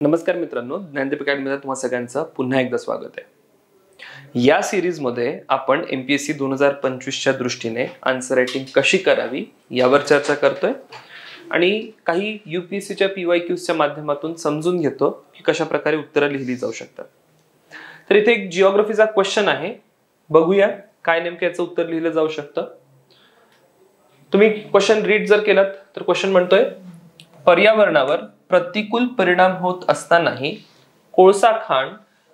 नमस्कार मित्रांनो, ज्ञानदीप अकॅडमीमध्ये तुम्हा सगळ्यांचं पुन्हा एकदा स्वागत आहे। या सिरीज मध्ये आपण एमपीएससी 2025 च्या दृष्टीने आन्सर रायटिंग कशी करावी यावर चर्चा करतोय आणि काही यूपीएससीच्या पीवायक्यूजच्या माध्यमातून समजून घेतो की कशा प्रकारे उत्तरे लिहिली जाऊ शकतात। तर इथे एक जिओग्राफीचा क्वेश्चन आहे, बघूया काय नेमके याचं उत्तर लिहिलं जाऊ शकतं। तुम्ही क्वेश्चन रीड जर केलात तर क्वेश्चन म्हणतोय, पर्यावरणावर प्रतिकूल परिणाम होत असतानाही कोळसा खाण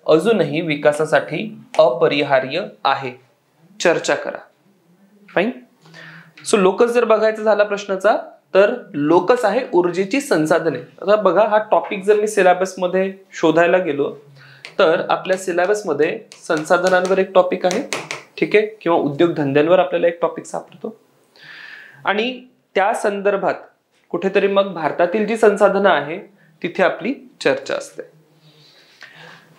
अजूनही विकासासाठी अपरिहार्य आहे, चर्चा करा। फाइन। सो लोकस जर बघायचं झाला प्रश्नाचा तर लोकस आहे ऊर्जेची संसाधने। आता बघा, हा टॉपिक जर मी सिलेबस मध्ये शोधायला गेलो तर आपल्या सिलेबस मध्ये संसाधनांवर एक टॉपिक आहे, ठीक आहे, किंवा उद्योग धंद्यांवर आपल्याला एक टॉपिक सापडतो आणि त्या संदर्भात कुठेतरी मग भारतातील जी संसाधनं आहे तिथे आपली चर्चा असते।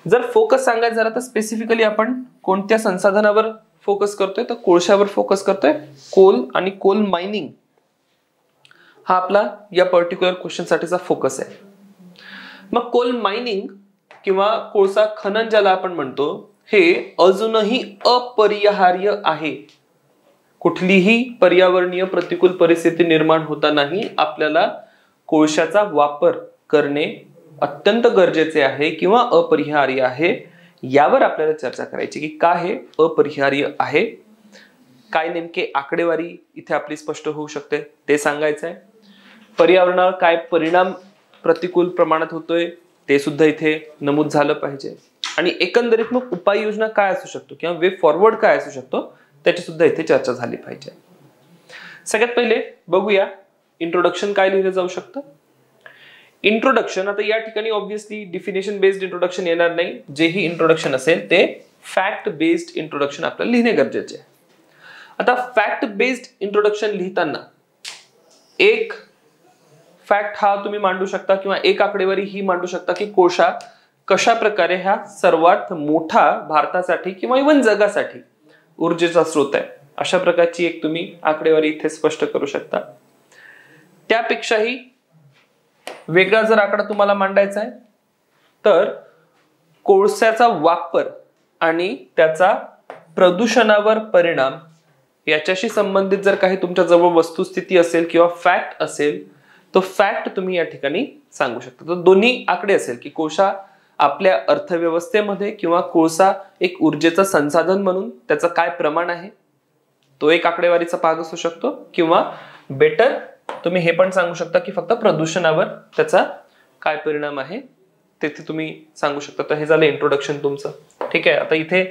जर फोकस सांगायचं झाला तर स्पेसिफिकली आपण कोणत्या संसाधनावर फोकस करतोय तर कोळशावर फोकस करतोय। कोल आणि कोल मायनिंग हा आपला या पर्टिक्युलर क्वेश्चन साठीचा फोकस आहे। मग कोल मायनिंग किंवा कोळसा खनन ज्याला आपण म्हणतो हे अजूनही अपरिहार्य आहे। कुठलीही पर्यावरणीय प्रतिकूल परिस्थिती निर्माण होतानाही आपल्याला कोळशाचा वापर करणे अत्यंत गरजेचे आहे किंवा अपरिहार्य आहे, यावर आपल्याला चर्चा करायची की का हे अपरिहार्य आहे, काय नेमके आकडेवारी इथे आपली स्पष्ट होऊ शकते ते सांगायचं आहे। पर्यावरणावर काय परिणाम प्रतिकूल प्रमाणात होतोय ते सुद्धा इथे नमूद झालं पाहिजे आणि एकंदरीत मग उपाययोजना काय असू शकतो किंवा वे फॉरवर्ड काय असू शकतो त्याची सुद्धा इथे चर्चा झाली पाहिजे। सगळ्यात पहिले बघूया इंट्रोडक्शन काय लिहिलं जाऊ शकतं। इंट्रोडक्शन, आता या ठिकाणी ऑब्वियसली डिफिनेशन बेस्ड इंट्रोडक्शन येणार नाही, जेही इंट्रोडक्शन असेल ते फॅक्ट बेस्ड इंट्रोडक्शन आपल्याला लिहिणे गरजेचे आहे। आता फॅक्ट बेस्ड इंट्रोडक्शन लिहिताना एक फॅक्ट हा तुम्ही मांडू शकता किंवा एक आकडेवारी ही मांडू शकता की कोळसा कशा प्रकारे हा सर्वात मोठा भारतासाठी किंवा इव्हन जगासाठी ऊर्जेचा स्रोत आहे, अशा प्रकारची एक तुम्ही आकडेवारी इथे स्पष्ट करू शकता। त्यापेक्षाही वेगळा जर आकडा तुम्हाला मांडायचा आहे तर कोळशाचा वापर आणि त्याचा प्रदूषणावर परिणाम याच्याशी संबंधित जर काही तुमच्या जवळ वस्तुस्थिती असेल किंवा फॅक्ट असेल तो फॅक्ट तुम्ही या ठिकाणी सांगू शकता। तर दोन्ही आकडे असेल की कोळसा आपल्या अर्थव्यवस्थेमध्ये किंवा कोळसा एक ऊर्जेचं संसाधन म्हणून त्याचं काय प्रमाण आहे तो एक आकडेवारीचा भाग असू शकतो, किंवा बेटर तुम्ही हे पण सांगू शकता की फक्त प्रदूषणावर त्याचा काय परिणाम आहे ते तुम्ही सांगू शकता। तर हे झालं इंट्रोडक्शन तुमचं, ठीक आहे। आता इथे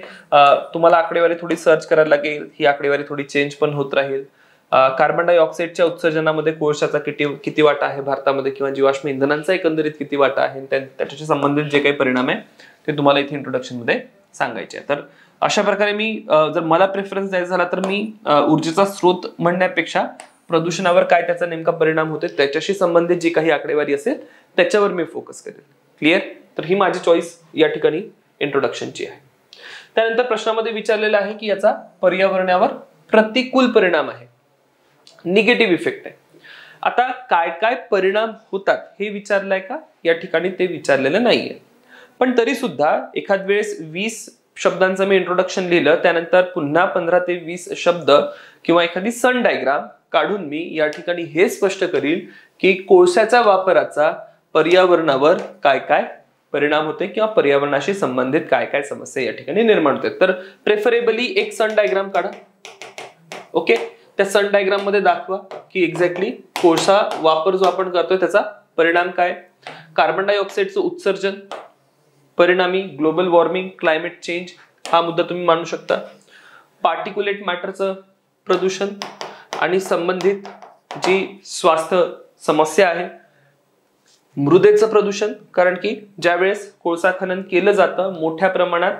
तुम्हाला आकडेवारी थोडी सर्च करायला लागेल, ही आकडेवारी थोडी चेंज पण होत राहील। कार्बन डायऑक्साईडच्या उत्सर्जनामध्ये कोळशाचा किती वाटा आहे भारतामध्ये किंवा जीवाश्म इंधनांचा एकंदरीत किती वाटा आहे, त्याच्याशी संबंधित जे काही परिणाम आहे ते तुम्हाला इथे इंट्रोडक्शन मध्ये सांगायचे आहे। तर अशा प्रकारे मी जर मला प्रेफरन्स द्यायचा झाला तर मी ऊर्जेचा स्रोत म्हणण्यापेक्षा प्रदूषणावर काय त्याचा नेमका परिणाम होते त्याच्याशी संबंधित जी काही आकडेवारी असेल त्याच्यावर मी फोकस करेल। क्लिअर? तर ही माझी चॉईस या ठिकाणी इंट्रोडक्शनची आहे। त्यानंतर प्रश्नामध्ये विचारलेलं आहे की याचा पर्यावरणावर प्रतिकूल परिणाम आहे, निगेटिव्ह इफेक्ट आहे। आता काय काय परिणाम होतात हे विचारलंय का? या ठिकाणी ते विचारलेलं नाहीये, पण तरी सुद्धा एखाद वेळेस 20 शब्दांचं मी इंट्रोडक्शन लिहिलं, त्यानंतर पुन्हा 15 ते 20 शब्द किंवा एखादी सन डायग्राम काढून मी या ठिकाणी हे स्पष्ट करील की कोळशाच्या वापराचा पर्यावरणावर काय काय परिणाम होते किंवा पर्यावरणाशी संबंधित काय काय समस्या या ठिकाणी निर्माण होते। तर प्रेफरेबली एक सन डायग्राम काढा, ओके। त्या सन डायग्राम मध्ये दाखवा की एक्झॅक्टली कोळसा वापर जो आपण करतोय त्याचा परिणाम काय, कार्बन डायऑक्साईडचं उत्सर्जन, परिणामी ग्लोबल वॉर्मिंग, क्लायमेट चेंज हा मुद्दा तुम्ही मांडू शकता, पार्टिक्युलेट मॅटरचं प्रदूषण आणि संबंधित जी स्वास्थ्य समस्या आहे, मृदेचं प्रदूषण, कारण की ज्यावेळेस कोळसा खनन केलं जातं मोठ्या प्रमाणात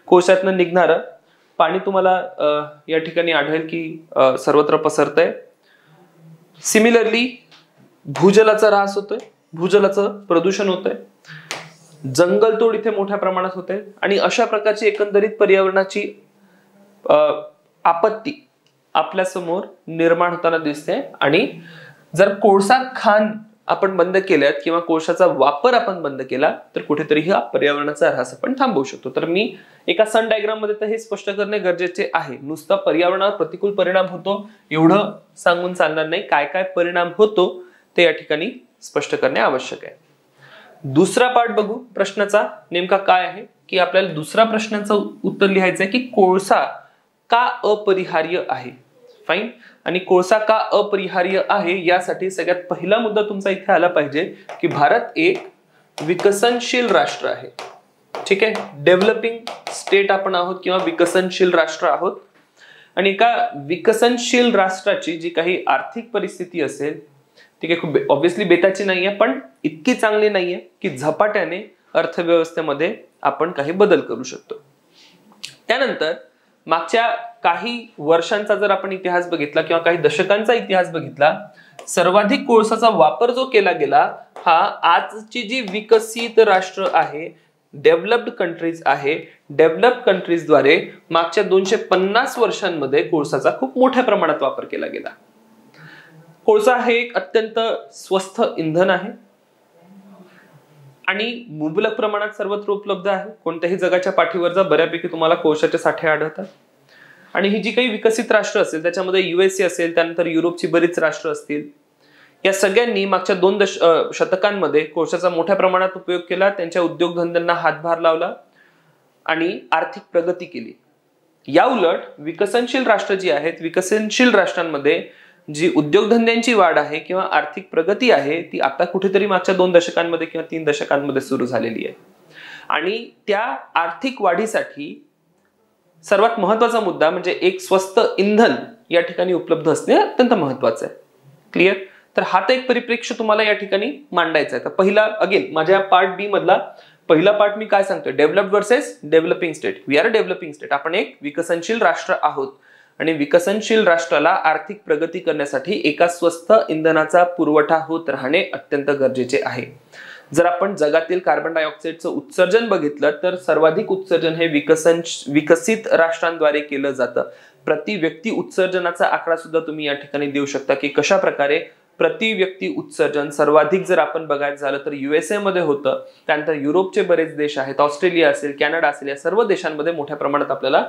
कोळशातनं निघणारं पाणी तुम्हाला या ठिकाणी आढळेल की सर्वत्र पसरतंय। सिमिलरली भूजलाचा ऱ्हास होतोय, भूजलाचं प्रदूषण होतंय, जंगलतोड इथे मोठ्या प्रमाणात होते आणि अशा प्रकारची एकंदरीत पर्यावरणाची आपत्ती आपल्या समोर निर्माण होताना दिसते। आणि जर कोळसा खान आपण बंद केल्यात किंवा कोळशाचा वापर आपण बंद केला तर कुठेतरी हा पर्यावरणाचा ऱ्हास आपण थांबवू शकतो. तर मी एका सन डायग्राम मध्ये तर हे स्पष्ट करणे गरजेचे आहे. नुसता पर्यावरणावर प्रतिकूल परिणाम होतो एवढं सांगून चालणार नाही, काय काय परिणाम होतो ते या ठिकाणी स्पष्ट करणे आवश्यक आहे. दुसरा पार्ट बघू प्रश्नाचा नेमका काय आहे, की आपल्याला दुसरा प्रश्नाचं उत्तर लिहायचं आहे की कोळसा का अपरिहार्य आहे. फाईन. आणि कोळसा का अपरिहार्य आहे यासाठी सगळ्यात पहिला मुद्दा तुमचा इथे आला पाहिजे की भारत एक विकसनशील राष्ट्र आहे. ठीक आहे, डेव्हलपिंग स्टेट आपण आहोत किंवा विकसनशील राष्ट्र आहोत. आणि एका विकसनशील राष्ट्राची जी काही आर्थिक परिस्थिती असेल ती काही खूप ऑब्व्हियसली बेताची नाहीये, पण इतकी चांगली नाहीये की झपाट्याने अर्थव्यवस्थेमध्ये आपण काही बदल करू शकतो. त्यानंतर मागच्या काही वर्षांचा जर आपण इतिहास बघितला किंवा काही दशकांचा इतिहास बघितला, सर्वाधिक कोळसाचा वापर जो केला गेला हा आजची जी विकसित राष्ट्र आहे, डेव्हलप्ड कंट्रीज आहे, डेव्हलप्ड कंट्रीजद्वारे मागच्या 250 वर्षांमध्ये कोळसाचा खूप मोठ्या प्रमाणात वापर केला गेला. कोळसा हे एक अत्यंत स्वस्त इंधन आहे आणि मुबलक प्रमाणात सर्वत्र उपलब्ध आहे. कोणत्याही जगाच्या पाठीवर जा बऱ्यापैकी तुम्हाला कोळशाचे साठे आढळतात. आणि ही जी काही विकसित राष्ट्र असेल त्याच्यामध्ये USA असेल, त्यानंतर युरोपची बरीच राष्ट्र असतील, या सगळ्यांनी मागच्या 2 शतकांमध्ये कोळशाचा मोठ्या प्रमाणात उपयोग केला, त्यांच्या उद्योगधंद्यांना हातभार लावला आणि आर्थिक प्रगती केली. या उलट विकसनशील राष्ट्र जी आहेत, विकसनशील राष्ट्रांमध्ये जी उद्योगधंद्यांची वाढ आहे किंवा आर्थिक प्रगती आहे ती आता कुठेतरी मागच्या 2 दशकांमध्ये किंवा 3 दशकांमध्ये सुरू झालेली आहे. आणि त्या आर्थिक वाढीसाठी सर्वात महत्वाचा मुद्दा म्हणजे एक स्वस्त इंधन या ठिकाणी उपलब्ध असणे अत्यंत महत्वाचं आहे. क्लिअर. तर हा तर एक परिप्रेक्ष्य तुम्हाला या ठिकाणी मांडायचा आहे. तर पहिला अगेन माझ्या पार्ट बी मधला पहिला पार्ट मी काय सांगतोय, developed versus developing state. We are a developing state. आपण एक विकसनशील राष्ट्र आहोत आणि विकसनशील राष्ट्राला आर्थिक प्रगती करण्यासाठी एका स्वस्त इंधनाचा पुरवठा होत राहणे अत्यंत गरजेचे आहे. जर आपण जगातील कार्बन डायऑक्साईडचं उत्सर्जन बघितलं तर सर्वाधिक उत्सर्जन हे विकसित राष्ट्रांद्वारे केलं जातं. प्रति व्यक्ती उत्सर्जनाचा आकडा सुद्धा तुम्ही या ठिकाणी देऊ शकता की कशा प्रकारे प्रति व्यक्ती उत्सर्जन सर्वाधिक जर आपण बघायचं झालं तर USA मध्ये होतं. त्यानंतर युरोपचे बरेच देश आहेत, ऑस्ट्रेलिया असेल, कॅनडा असेल, या सर्व देशांमध्ये मोठ्या प्रमाणात आपल्याला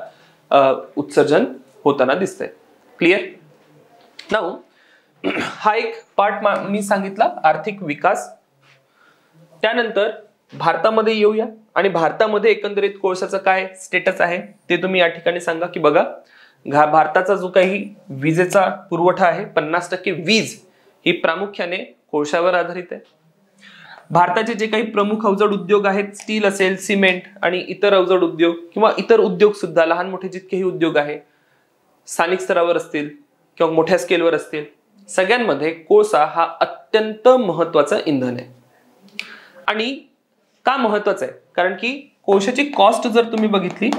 उत्सर्जन होताना दिसतंय. क्लिअर. नाऊ हा एक पार्ट मी सांगितला आर्थिक विकास. त्यानंतर भारतामध्ये येऊया आणि भारतामध्ये एकंदरीत कोळशाचं काय स्टेटस आहे ते तुम्ही या ठिकाणी सांगा की बघा भारताचा जो काही विजेचा पुरवठा आहे 50% वीज ही प्रामुख्याने कोळशावर आधारित आहे. भारताचे जे काही प्रमुख अवजड उद्योग आहेत, स्टील असेल, सिमेंट आणि इतर अवजड उद्योग किंवा इतर उद्योग सुद्धा लहान मोठे जितकेही उद्योग आहे स्थानिक स्तरावर असतील किंवा मोठ्या स्केलवर असतील, सगळ्यांमध्ये कोळसा हा अत्यंत महत्वाचा इंधन आहे. आणि का महत्वाचं आहे, कारण की कोळशाची कॉस्ट जर तुम्ही बघितली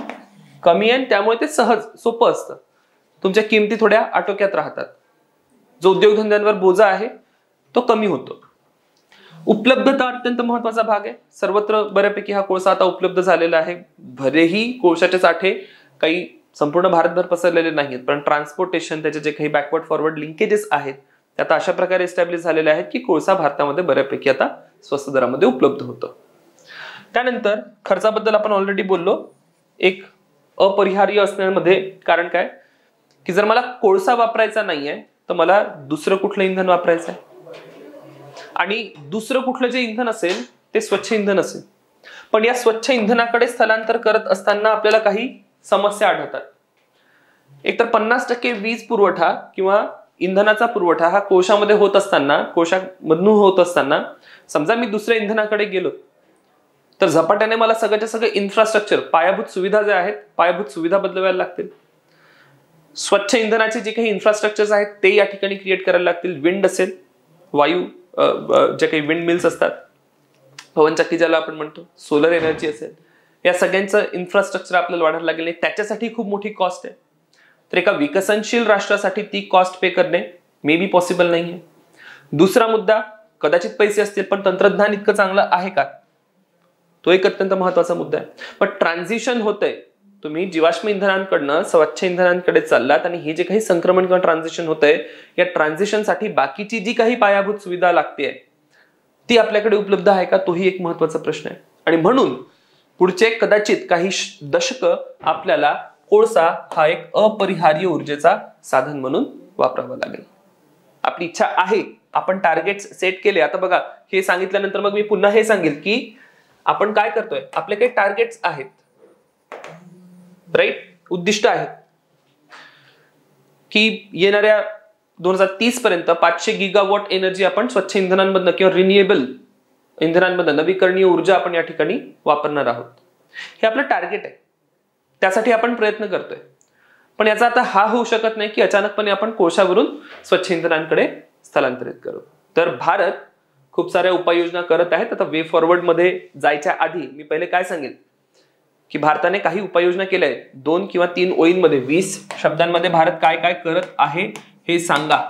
कमी आहे, त्यामुळे ते सहज सोपं असतं. तुमच्या किमती थोड्या आटोक्यात राहतात. जो उद्योगधंद्यांवर बोजा आहे तो कमी होतो. उपलब्धता अत्यंत महत्वाचा भाग आहे. सर्वत्र बऱ्यापैकी हा कोळसा आता उपलब्ध झालेला आहे. भलेही कोळशाचे साठे काही संपूर्ण भारतभर पसरलेले नाहीत, पण ट्रान्सपोर्टेशन त्याचे जे काही बॅकवर्ड फॉरवर्ड लिंकेजेस आहेत ते आता अशा प्रकारे एस्टॅब्लिश झालेले आहेत की कोळसा भारतामध्ये बऱ्यापैकी आता स्वस्त दरामध्ये उपलब्ध होतं. त्यानंतर खर्चाबद्दल आपण ऑलरेडी बोललो. एक अपरिहार्य असण्यामध्ये कारण काय की जर मला कोळसा वापरायचा नाहीये तर मला दुसरं कुठलं इंधन वापरायचं आहे आणि दुसरं कुठलं जे इंधन असेल ते स्वच्छ इंधन असेल. पण या स्वच्छ इंधनाकडे स्थलांतर करत असताना आपल्याला काही समस्या आढळतात. एकतर 50% वीज पुरवठा किंवा इंधनाचा पुरवठा हा कोळशामध्ये होत असताना, कोळशामधून होत असताना समजा मी दुसऱ्या इंधनाकडे गेलो तर झपाट्याने मला सगळ्याच्या सगळे इन्फ्रास्ट्रक्चर, पायाभूत सुविधा ज्या आहेत, पायाभूत सुविधा बदलवायला लागतील. स्वच्छ इंधनाचे जे काही इन्फ्रास्ट्रक्चर आहेत ते या ठिकाणी क्रिएट करायला लागतील. विंड असेल, वायू जे काही विंड मिल्स असतात, पवनचक्की ज्याला आपण म्हणतो, सोलर एनर्जी असेल, या सगळ्यांचं इन्फ्रास्ट्रक्चर आपल्याला वाढायला लागेल. त्याच्यासाठी खूप मोठी कॉस्ट आहे. तर एका विकसनशील राष्ट्रासाठी ती कॉस्ट पे करणे मे बी पॉसिबल नाहीये. दुसरा मुद्दा, कदाचित पैसे असतील पण तंत्रज्ञान इतकं चांगलं आहे का, तो एक अत्यंत महत्वाचा मुद्दा आहे. पण ट्रान्झिशन होतंय, तुम्ही जीवाश्म इंधनांकडनं स्वच्छ इंधनांकडे चाललात आणि हे जे काही संक्रमण किंवा ट्रान्झिशन होतंय या ट्रान्झिशनसाठी बाकीची जी काही पायाभूत सुविधा लागते ती आपल्याकडे उपलब्ध आहे का, तोही एक महत्वाचा प्रश्न आहे. आणि म्हणून पुढचे कदाचित काही दशक आपल्याला कोळसा हा एक अपरिहार्य ऊर्जेचा साधन म्हणून वापरावा लागेल. आपली इच्छा आहे, आपण टार्गेट्स सेट केले. आता बघा, हे सांगितल्यानंतर मग मी पुन्हा हे सांगेल की आपण काय करतोय, आपले काही टार्गेट्स आहेत, राईट, उद्दिष्ट आहेत की येणाऱ्या 2030 पर्यंत 500 गिगावॉट एनर्जी आपण स्वच्छ इंधनांमधनं किंवा रिन्युएबल इंधनांमधनं, नवीकरणीय ऊर्जा आपण या ठिकाणी वापरणार आहोत. हे आपलं टार्गेट आहे, त्यासाठी आपण प्रयत्न करतोय. पण याचा आता हा होऊ शकत नाही की अचानकपणे आपण कोळशावरून स्वच्छ इंधनांकडे स्थलांतरित करू. तर भारत खूप साऱ्या उपाययोजना करत आहेत. आता वे फॉरवर्ड मध्ये जायच्या आधी मी पहिले काय सांगेन की भारताने काही उपाययोजना केल्या आहेत. 2 किंवा 3 ओळींमध्ये 20 शब्दांमध्ये भारत काय काय करत आहे हे सांगा.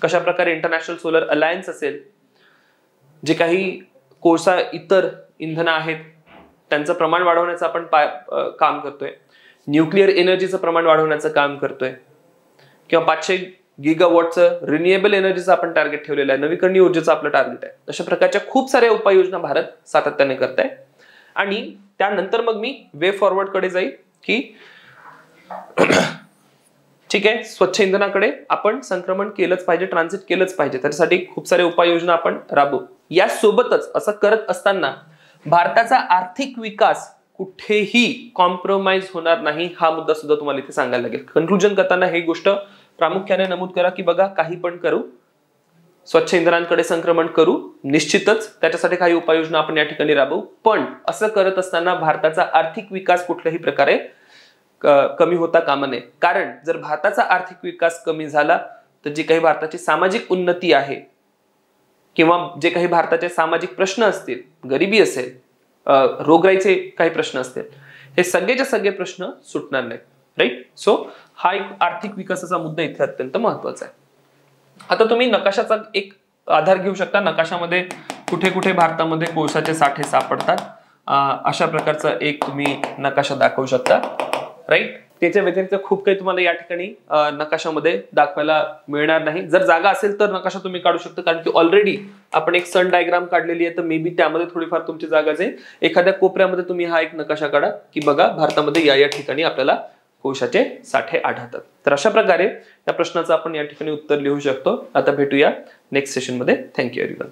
कशा प्रकारे इंटरनॅशनल सोलर अलायन्स असेल, जे काही कोळसा इतर इंधन आहेत त्यांचं प्रमाण वाढवण्याचं आपण काम करतोय, न्यूक्लिअर एनर्जीचं प्रमाण वाढवण्याचं काम करतोय, किंवा 500 गिगावॉटचं रिन्युएबल एनर्जीचं आपण टार्गेट ठेवलेलं आहे, नवीकरणीय ऊर्जेचं आपलं टार्गेट आहे. अशा प्रकारच्या खूप साऱ्या उपाययोजना भारत सातत्याने करत आहे. आणि त्यानंतर मग मी वे फॉरवर्ड कडे जाईल की ठीक आहे, स्वच्छ इंधनाकडे आपण संक्रमण केलंच पाहिजे, ट्रान्झिट केलंच पाहिजे. त्यासाठी खूप सारे उपाययोजना आपण राबवू. यासोबतच असं करत असताना भारताचा आर्थिक विकास कुठेही कॉम्प्रोमाइज होणार नाही, हा मुद्दा सुद्धा तुम्हाला इथे सांगायला लागेल. कन्क्लुजन करताना ही गोष्ट प्रामुख्याने नमूद करा की बघा, काही पण करू, स्वच्छ इंधनांकडे संक्रमण करू, निश्चितच त्याच्यासाठी काही उपाययोजना आपण या ठिकाणी राबवू. पण असं करत असताना भारताचा आर्थिक विकास कुठल्याही प्रकारे कमी होता कामा नये. कारण जर भारताचा आर्थिक विकास कमी झाला तर जी काही भारताची सामाजिक उन्नती आहे किंवा जे काही भारताचे सामाजिक प्रश्न असतील, गरिबी असेल, रोगराईचे काही प्रश्न असतील, हे सगळेचे सगळे प्रश्न सुटणार नाहीत. राईट. सो हा एक आर्थिक विकासाचा मुद्दा इथे अत्यंत महत्वाचा आहे. आता तुम्ही नकाशाचा एक आधार घेऊ शकता. नकाशामध्ये कुठे कुठे भारतामध्ये कोळशाचे साठे सापडतात अशा प्रकारचा एक तुम्ही नकाशा दाखवू शकता. राईट. त्याच्या व्यतिरिक्त खूप काही तुम्हाला या ठिकाणी नकाशामध्ये दाखवायला मिळणार नाही. जर जागा असेल तर नकाशा तुम्ही काढू शकता, कारण की ऑलरेडी आपण एक सन डायग्राम काढलेली आहे, तर मे बी त्यामध्ये थोडीफार तुमची जागा जाईल. एखाद्या कोपऱ्यामध्ये तुम्ही हा एक नकाशा काढा की बघा, भारतामध्ये या ठिकाणी आपल्याला कोळशाचे साठे आढळतात. तर अशा प्रकारे या प्रश्नाचं आपण या ठिकाणी उत्तर लिहू शकतो. आता भेटूया नेक्स्ट सेशन मध्ये. Thank you everyone.